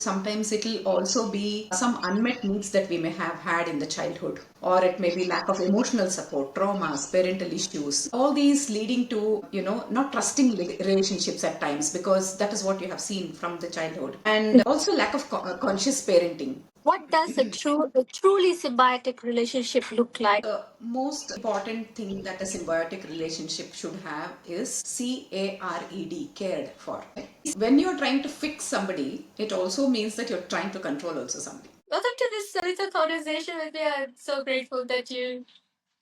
Sometimes it'll also be some unmet needs that we may have had in the childhood, or it may be lack of emotional support, traumas, parental issues. All these leading to, not trusting relationships at times, because that is what you have seen from the childhood. And also lack of conscious parenting. What does a truly symbiotic relationship look like? The most important thing that a symbiotic relationship should have is CARED, cared for. When you're trying to fix somebody, it also means that you're trying to control also somebody. Welcome to this little conversation with me. I'm so grateful that you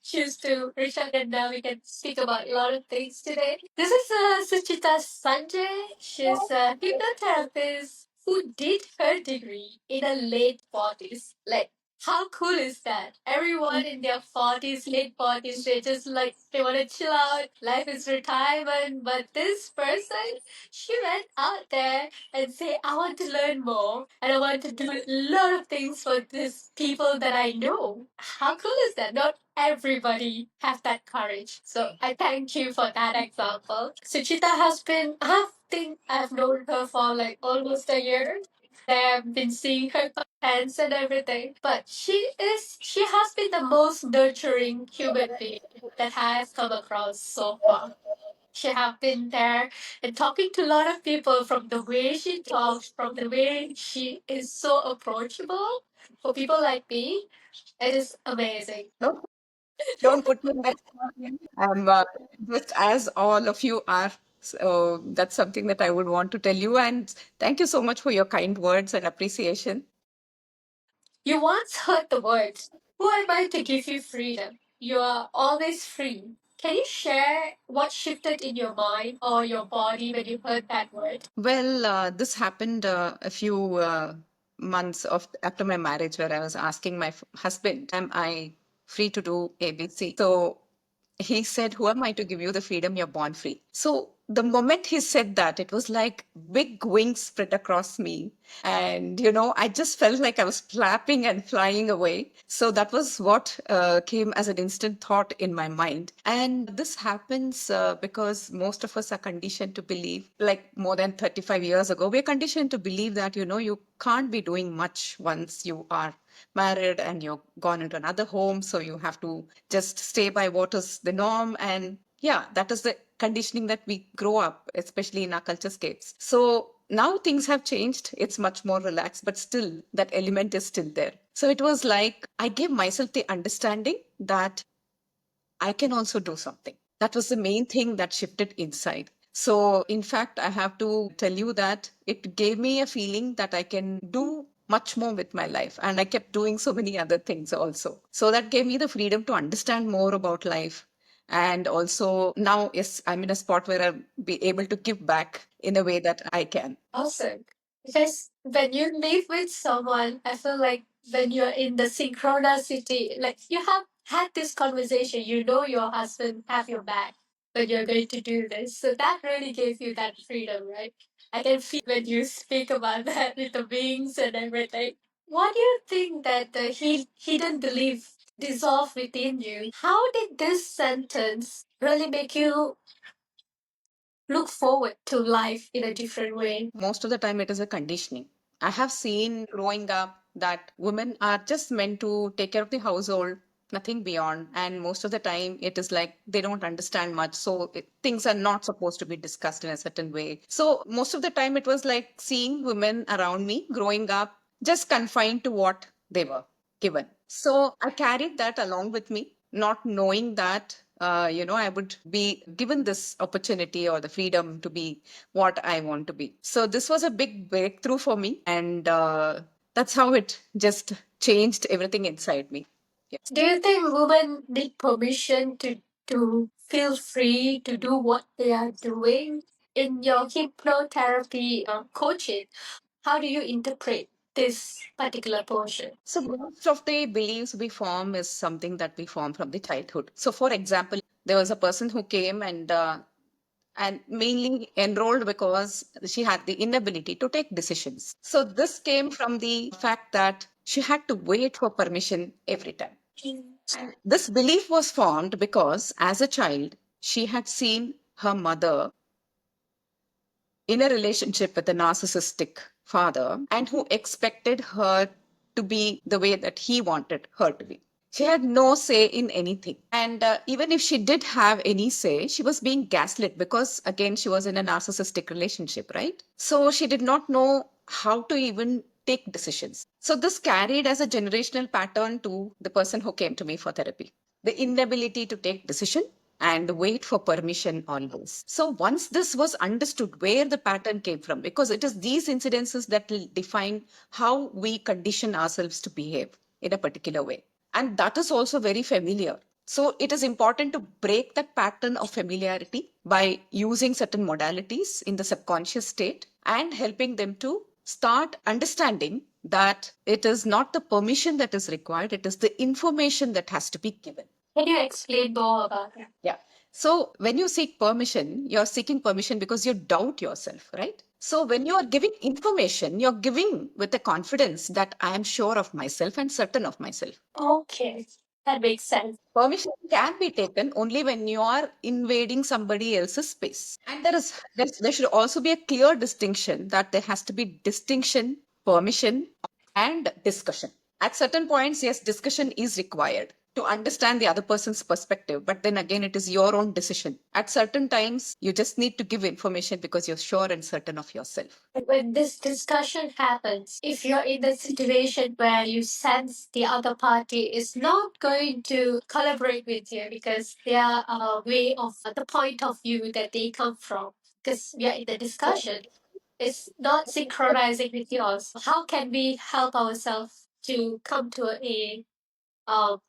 choose to reach out and now we can speak about a lot of things today. This is Suchita Sanjay. She's a hypnotherapist who did her degree in her late 40s. Like, how cool is that? Everyone in their 40s, late 40s, they just like, they want to chill out. Life is retirement. But this person, she went out there and say, I want to learn more and I want to do a lot of things for these people that I know. How cool is that? Not everybody has that courage. So I thank you for that example. Suchita has been, I think I've known her for like almost a year. I've been seeing her contents and everything. But she has been the most nurturing human being that has come across so far. She have been there and talking to a lot of people from the way she talks, from the way she is so approachable. For people like me, it is amazing. No, don't put me in that spot. I'm just as all of you are. So that's something that I would want to tell you. And thank you so much for your kind words and appreciation. You once heard the words, who am I to give you freedom? You are always free. Can you share what shifted in your mind or your body when you heard that word? Well, this happened a few months after my marriage, where I was asking my husband, am I free to do ABC? So he said, who am I to give you the freedom? You're born free. So the moment he said that, it was like big wings spread across me. And, I just felt like I was flapping and flying away. So that was what came as an instant thought in my mind. And this happens because most of us are conditioned to believe, like more than 35 years ago, we're conditioned to believe that, you can't be doing much once you are married and you're gone into another home. So you have to just stay by what is the norm. And yeah, that is the conditioning that we grow up, especially in our culture scapes. So now things have changed. It's much more relaxed, but still that element is still there. So it was like I gave myself the understanding that I can also do something. That was the main thing that shifted inside. So, in fact, I have to tell you that it gave me a feeling that I can do much more with my life. And I kept doing so many other things also. So, that gave me the freedom to understand more about life. And also, now, yes, I'm in a spot where I'll be able to give back in a way that I can. Awesome. Because when you live with someone, I feel like when you're in the synchronicity, like you have had this conversation, you know your husband have your back when you're going to do this. So that really gave you that freedom, right? I can feel when you speak about that with the wings and everything. What do you think that the hidden belief dissolved within you? How did this sentence really make you look forward to life in a different way? Most of the time, it is a conditioning. I have seen growing up that women are just meant to take care of the household, nothing beyond. And most of the time, it is like they don't understand much. So things are not supposed to be discussed in a certain way. So most of the time, it was like seeing women around me growing up just confined to what they were given. So I carried that along with me, not knowing that, I would be given this opportunity or the freedom to be what I want to be. So this was a big breakthrough for me. And that's how it just changed everything inside me. Yeah. Do you think women need permission to feel free to do what they are doing? In your hypnotherapy coaching, how do you interpret this particular portion? So most of the beliefs we form is something that we form from the childhood. So for example, there was a person who came and mainly enrolled because she had the inability to take decisions. So this came from the fact that she had to wait for permission every time. And this belief was formed because as a child, she had seen her mother in a relationship with a narcissistic father and who expected her to be the way that he wanted her to be. She had no say in anything. And even if she did have any say, she was being gaslit because, again, she was in a narcissistic relationship, right? So she did not know how to even take decisions. So this carried as a generational pattern to the person who came to me for therapy. The inability to take decision and wait for permission always. So once this was understood where the pattern came from, because it is these incidences that will define how we condition ourselves to behave in a particular way. And that is also very familiar. So it is important to break that pattern of familiarity by using certain modalities in the subconscious state and helping them to start understanding that it is not the permission that is required, it is the information that has to be given. Can you explain more about that? Yeah. So when you seek permission, you're seeking permission because you doubt yourself, right? So when you are giving information, you're giving with the confidence that I am sure of myself and certain of myself. Okay, that makes sense. Permission can be taken only when you are invading somebody else's space. And there should also be a clear distinction that there has to be distinction, permission, and discussion. At certain points, yes, discussion is required to understand the other person's perspective, but then again, it is your own decision. At certain times, you just need to give information because you're sure and certain of yourself. When this discussion happens, if you're in the situation where you sense the other party is not going to collaborate with you because their way of the point of view that they come from, because we are in the discussion, is not synchronizing with yours. How can we help ourselves to come to a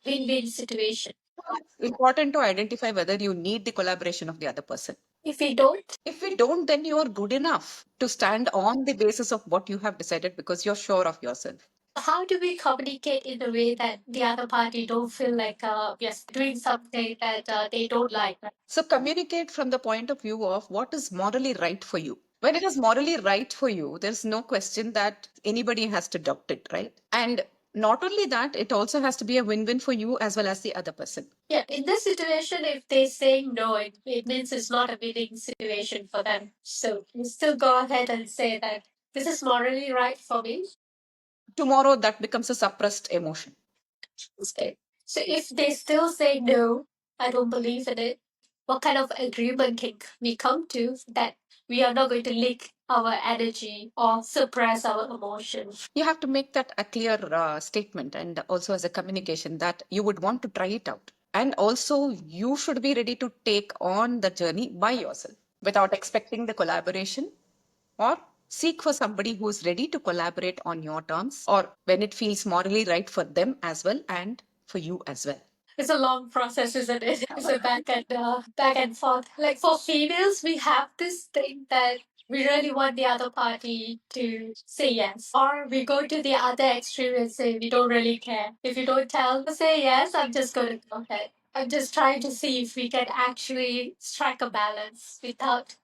win-win situation? It's important to identify whether you need the collaboration of the other person. If we don't, If we don't, then you are good enough to stand on the basis of what you have decided because you're sure of yourself. how do we communicate in a way that the other party don't feel like we're doing something that they don't like? So communicate from the point of view of what is morally right for you. When it is morally right for you, there's no question that anybody has to doubt it, right? And not only that, it also has to be a win-win for you as well as the other person. Yeah, in this situation, if they say no, it means it's not a winning situation for them. So you still go ahead and say that this is morally right for me. Tomorrow, that becomes a suppressed emotion. Okay. So if they still say no, I don't believe in it, what kind of agreement can we come to that we are not going to leak our energy or suppress our emotions? You have to make that a clear statement and also as a communication that you would want to try it out. And also, you should be ready to take on the journey by yourself without expecting the collaboration, or seek for somebody who is ready to collaborate on your terms or when it feels morally right for them as well and for you as well. It's a long process, isn't it? It's a back and forth. Like for females, we have this thing that we really want the other party to say yes, or we go to the other extreme and say we don't really care. If you don't say yes, I'm just going to go ahead. I'm just trying to see if we can actually strike a balance without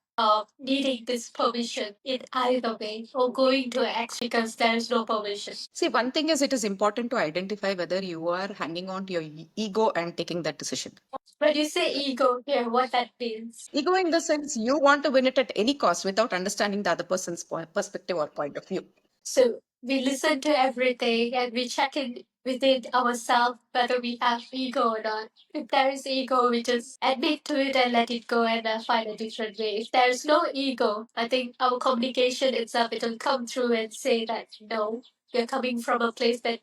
needing this permission in either way or going to X because there is no permission. See, one thing is it is important to identify whether you are hanging on to your ego and taking that decision. When you say ego here, what that means? Ego, in the sense, you want to win it at any cost without understanding the other person's perspective or point of view. So we listen to everything and we check in within ourselves whether we have ego or not. If there is ego, we just admit to it and let it go and find a different way. If there is no ego, I think our communication itself, it will come through and say that no, we're coming from a place that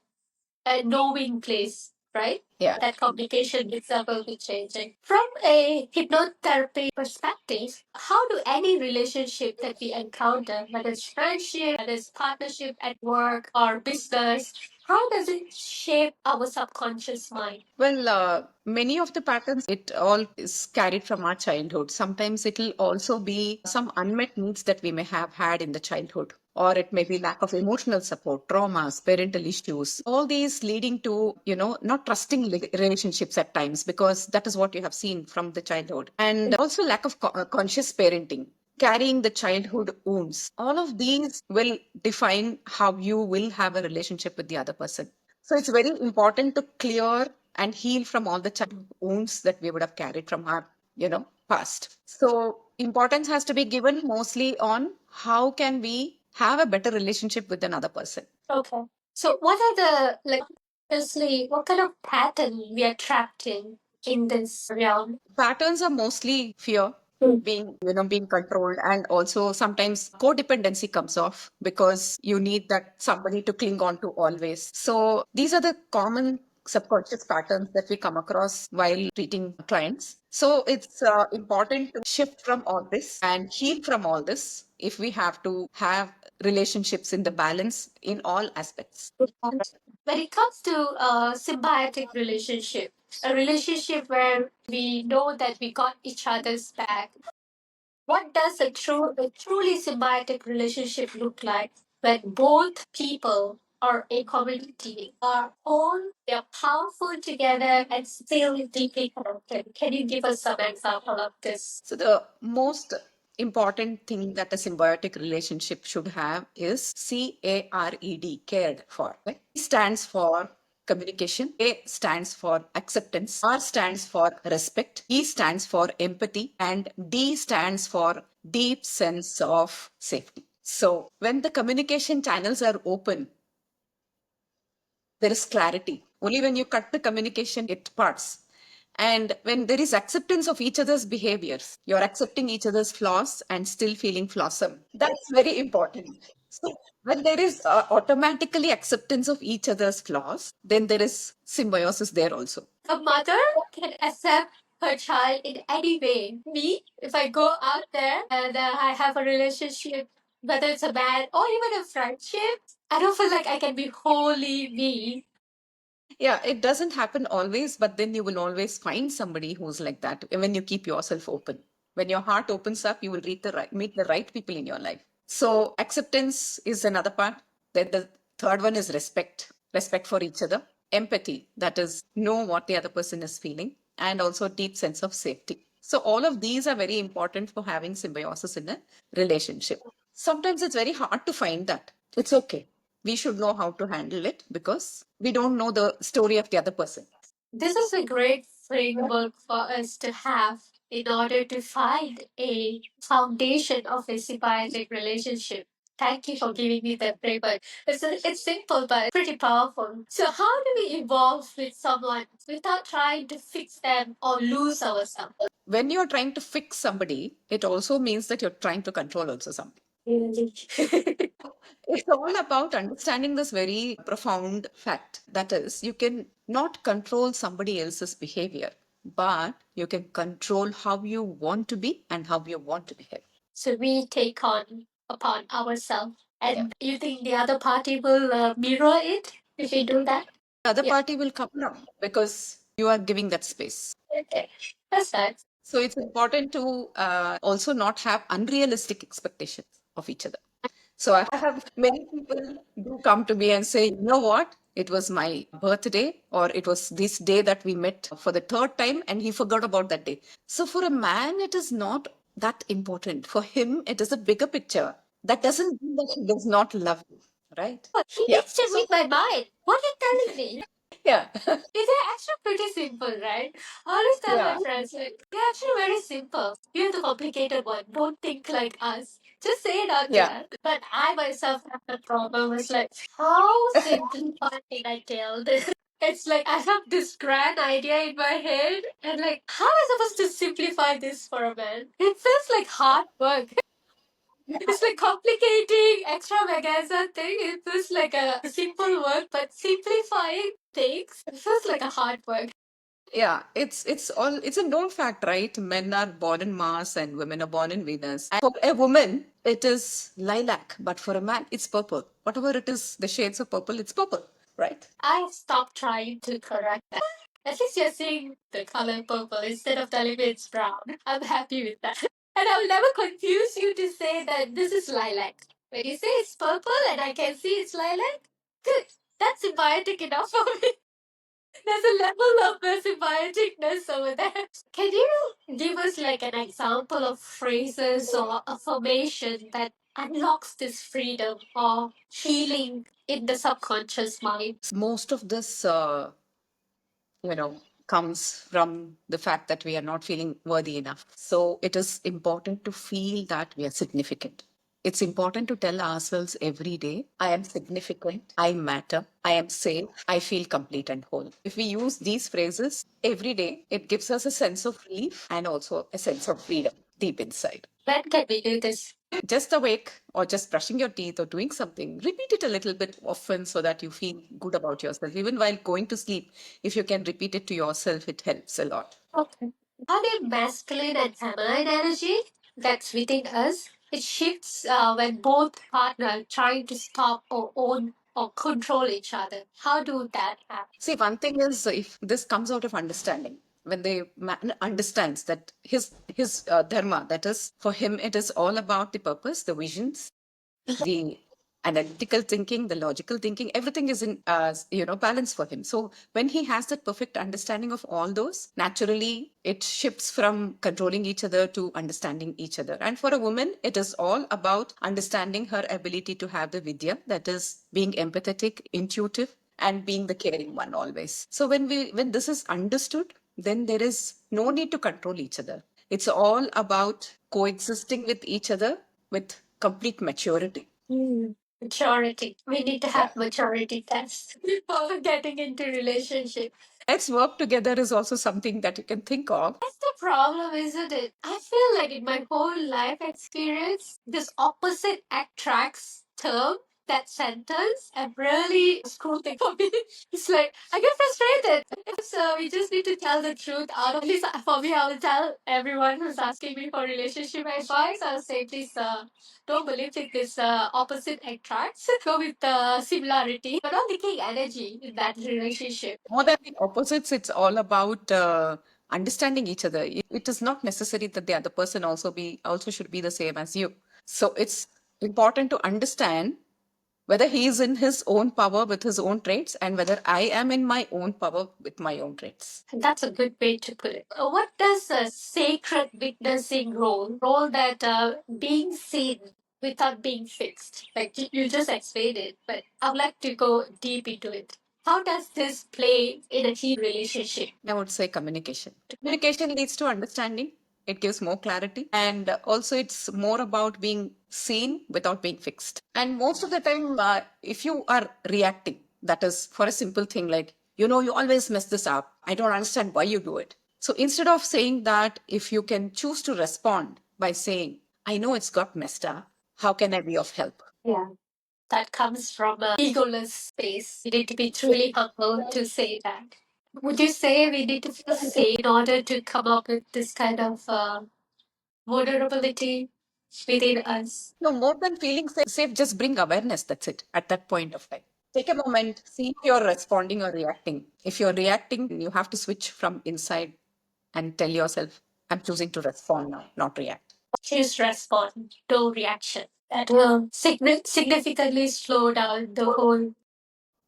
a knowing place, right? Yeah. That communication itself will be changing. From a hypnotherapy perspective, how do any relationship that we encounter, whether it's friendship, whether it's partnership at work or business, how does it shape our subconscious mind? Well, many of the patterns, it all is carried from our childhood. Sometimes it'll also be some unmet needs that we may have had in the childhood, or it may be lack of emotional support, traumas, parental issues, all these leading to, not trusting relationships at times because that is what you have seen from the childhood. And also lack of conscious parenting, carrying the childhood wounds. All of these will define how you will have a relationship with the other person. So it's very important to clear and heal from all the childhood wounds that we would have carried from our, past. So importance has to be given mostly on how can we have a better relationship with another person. Okay. So what are the like firstly, what kind of pattern we are trapped in this realm? Patterns are mostly fear, being, being controlled, and also sometimes codependency comes off because you need that somebody to cling on to always. So these are the common subconscious patterns that we come across while treating clients. So it's important to shift from all this and heal from all this if we have to have relationships in the balance in all aspects. When it comes to a symbiotic relationship, a relationship where we know that we got each other's back, what does a truly symbiotic relationship look like when both people or a community are all they're powerful together and still deeply connected? Can you give us some example of this? So the most important thing that a symbiotic relationship should have is CARED, cared for. Right? C stands for communication, A stands for acceptance, R stands for respect, E stands for empathy, and D stands for deep sense of safety. So when the communication channels are open, there is clarity. Only when you cut the communication, it parts. And when there is acceptance of each other's behaviors, you're accepting each other's flaws and still feeling flawsome. That's very important. So when there is automatically acceptance of each other's flaws, then there is symbiosis there also. A mother can accept her child in any way. Me, if I go out there and I have a relationship, whether it's a man or even a friendship, I don't feel like I can be wholly me. Yeah, it doesn't happen always, but then you will always find somebody who's like that when you keep yourself open. When your heart opens up, you will meet the right people in your life. So acceptance is another part. Then the third one is respect, respect for each other, empathy, that is know what the other person is feeling, and also deep sense of safety. So all of these are very important for having symbiosis in a relationship. Sometimes it's very hard to find that. It's okay. We should know how to handle it because we don't know the story of the other person. This is a great framework for us to have in order to find a foundation of a symbiotic relationship. Thank you for giving me that framework. It's simple, but pretty powerful. So, how do we evolve with someone without trying to fix them or lose ourselves? When you're trying to fix somebody, it also means that you're trying to control also somebody. Really? It's all about understanding this very profound fact. That is, you can not control somebody else's behavior, but you can control how you want to be and how you want to behave. So we take on upon ourselves, and you think the other party will mirror it if we do that? The other Yeah. party will come down because you are giving that space. Okay, that's nice. So it's important to also not have unrealistic expectations of each other. So I have many people do come to me and say, you know what? It was my birthday, or it was this day that we met for the third time, and he forgot about that day. So for a man, it is not that important. For him, it is a bigger picture. That doesn't mean that he does not love you, right? But he Yeah. needs to read my mind. What are you telling me? Yeah. It's actually pretty simple, right? I always tell my Yeah. friends, like, they're actually very simple. You're the complicated one. Don't think like us. Just say it out to Yeah. them. But I myself have the problem. It's like, how simplified can I tell this? It's like I have this grand idea in my head, and like, how am I supposed to simplify this for a man? It feels like hard work. It's like complicating extravaganza thing. It feels like a simple work, but simplifying things feels like a hard work. Yeah, it's a known fact, right? Men are born in Mars and women are born in Venus. And for a woman, it is lilac, but for a man, it's purple. Whatever it is, the shades of purple, it's purple, right? I stopped trying to correct that. At least you're seeing the color purple instead of telling me it's brown. I'm happy with that. And I will never confuse you to say that this is lilac. When you say it's purple and I can see it's lilac, good. That's symbiotic enough for me. There's a level of symbioticness over there. Can you give us like an example of phrases or affirmation that unlocks this freedom or healing in the subconscious mind? Most of this, you know, comes from the fact that we are not feeling worthy enough. So it is important to feel that we are significant. It's important to tell ourselves every day, I am significant, I matter, I am safe, I feel complete and whole. If we use these phrases every day, it gives us a sense of relief and also a sense of freedom deep inside. When can we do this? Just awake or just brushing your teeth or doing something, repeat it a little bit often so that you feel good about yourself. Even while going to sleep, if you can repeat it to yourself, it helps a lot. Okay. How do masculine and feminine energy that's within us, it shifts when both partners trying to stop or own or control each other. How do that happen? See, one thing is if this comes out of understanding, when the man understands that his dharma, that is for him, it is all about the purpose, the visions, the analytical thinking, the logical thinking, everything is in balance for him. So when he has that perfect understanding of all those, naturally it shifts from controlling each other to understanding each other. And for a woman, it is all about understanding her ability to have the vidya, that is being empathetic, intuitive, and being the caring one always. So when this is understood, then there is no need to control each other. It's all about coexisting with each other with complete maturity. Maturity. We need to have maturity tests before getting into relationship. Let's work together is also something that you can think of. That's the problem, isn't it? I feel like in my whole life experience, this opposite attracts term, that sentence, and really screw thing for me. It's like I get frustrated. So we just need to tell the truth out of this. For me, I will tell everyone who's asking me for relationship advice. I'll say, please, don't believe in this opposite attracts. Go with the similarity. You're not taking energy in that relationship. More than the opposites, it's all about understanding each other. It is not necessary that the other person also should be the same as you. So it's important to understand whether he is in his own power with his own traits and whether I am in my own power with my own traits. That's a good way to put it. What does a sacred witnessing role that being seen without being fixed? Like you just explained it, but I'd like to go deep into it. How does this play in a key relationship? I would say communication. Communication leads to understanding. It gives more clarity. And also, it's more about being seen without being fixed. And most of the time, if you are reacting, that is for a simple thing like, you always mess this up. I don't understand why you do it. So instead of saying that, if you can choose to respond by saying, I know it's got messed up. How can I be of help? Yeah. That comes from a egoless space. You need to be truly humble to say that. Would you say we need to feel safe in order to come up with this kind of vulnerability within us? No, more than feeling safe, just bring awareness. That's it at that point of time. Take a moment, see if you're responding or reacting. If you're reacting, you have to switch from inside and tell yourself, I'm choosing to respond now, not react. Choose respond, no reaction. That will significantly slow down the whole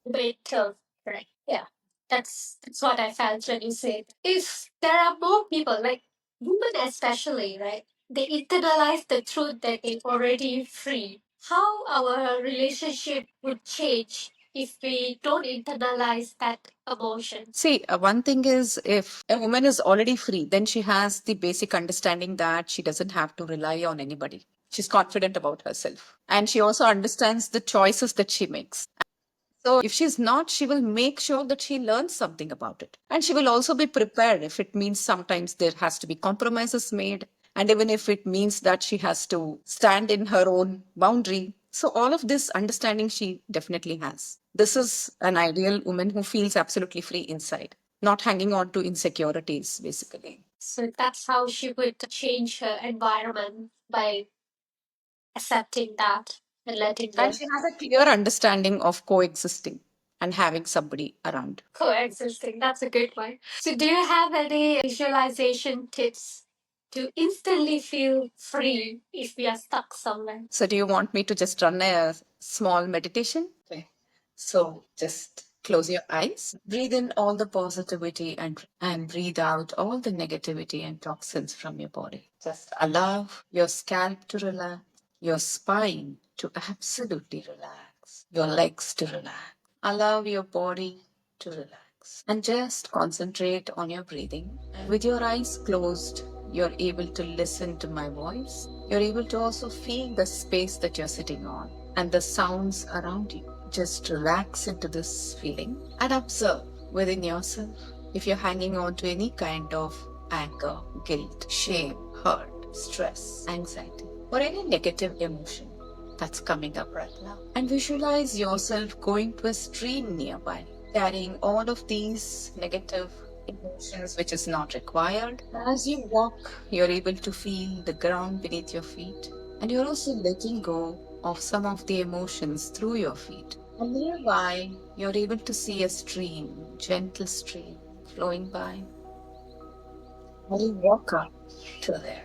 weight of right. Yeah. That's what I felt when you said. If there are more people, like women especially, right? They internalize the truth that they're already free. How our relationship would change if we don't internalize that emotion. See, one thing is if a woman is already free, then she has the basic understanding that she doesn't have to rely on anybody. She's confident about herself. And she also understands the choices that she makes. So if she's not, she will make sure that she learns something about it. And she will also be prepared if it means sometimes there has to be compromises made. And even if it means that she has to stand in her own boundary. So all of this understanding she definitely has. This is an ideal woman who feels absolutely free inside, not hanging on to insecurities, basically. So that's how she would change her environment by accepting that and letting And them she has a clear understanding of coexisting and having somebody around. coexisting. That's a good one. So, do you have any visualization tips to instantly feel free if we are stuck somewhere? So, do you want me to just run a small meditation? Okay. So, just close your eyes, breathe in all the positivity and breathe out all the negativity and toxins from your body. Just allow your scalp to relax, your spine to absolutely relax, your legs to relax. Allow your body to relax and just concentrate on your breathing with your eyes closed. You're able to listen to my voice. You're able to also feel the space that you're sitting on and the sounds around you. Just relax into this feeling and observe within yourself if you're hanging on to any kind of anger, guilt, shame, hurt, stress, anxiety, or any negative emotion that's coming up right now. And visualize yourself going to a stream nearby, carrying all of these negative emotions which is not required. As you walk, you're able to feel the ground beneath your feet, and you're also letting go of some of the emotions through your feet. And nearby, you're able to see a stream, gentle stream flowing by. And you walk up to there.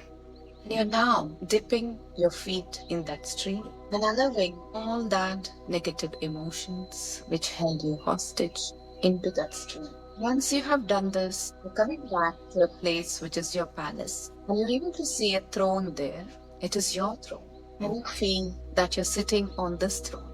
You're now dipping your feet in that stream and allowing all that negative emotions which held you hostage into that stream. Once you have done this, you're coming back to a place which is your palace. And you're able to see a throne there. It is your throne. And you feel that you're sitting on this throne.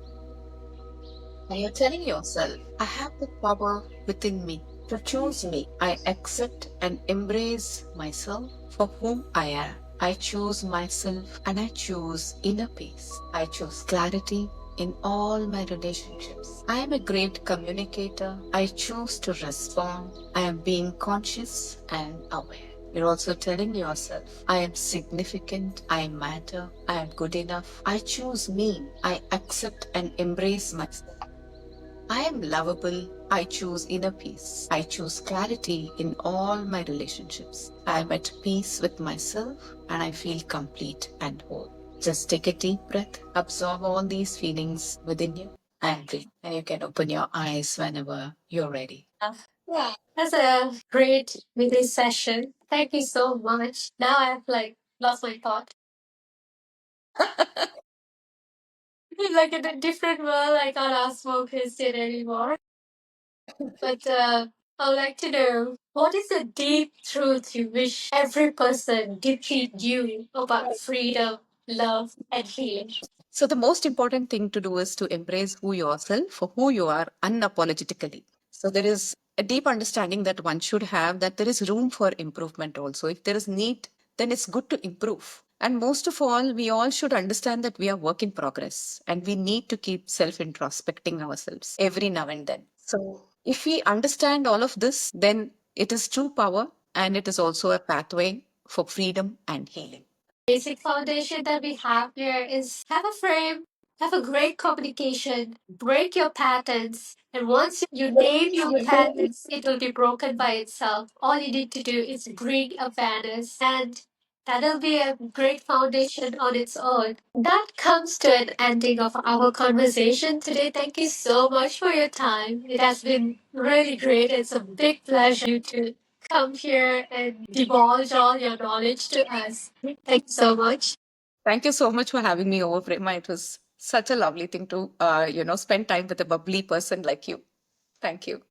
And you're telling yourself, I have the power within me to choose me. I accept and embrace myself for whom I am. I choose myself and I choose inner peace. I choose clarity in all my relationships. I am a great communicator. I choose to respond. I am being conscious and aware. You're also telling yourself, I am significant, I matter, I am good enough. I choose me. I accept and embrace myself. I am lovable. I choose inner peace. I choose clarity in all my relationships. I am at peace with myself and I feel complete and whole. Just take a deep breath, absorb all these feelings within you, and breathe. And you can open your eyes whenever you're ready. Yeah, that's a great mini session. Thank you so much. Now I've like lost my thought. Like in a different world, I can't ask smoke Christian anymore. But I would like to know what is the deep truth you wish every person deeply knew about freedom, love, and healing? So, the most important thing to do is to embrace who yourself for who you are unapologetically. So, there is a deep understanding that one should have that there is room for improvement also. If there is need, then it's good to improve. And most of all, we all should understand that we are work in progress and we need to keep self introspecting ourselves every now and then. So, if we understand all of this, then it is true power and it is also a pathway for freedom and healing. Basic foundation that we have here is have a frame, have a great communication, break your patterns, and once you name your patterns, it will be broken by itself. All you need to do is bring awareness, and that'll be a great foundation on its own. That comes to an ending of our conversation today. Thank you so much for your time. It has been really great. It's a big pleasure to come here and divulge all your knowledge to us. Thank you so much. Thank you so much for having me over, Prema. It was such a lovely thing to, spend time with a bubbly person like you. Thank you.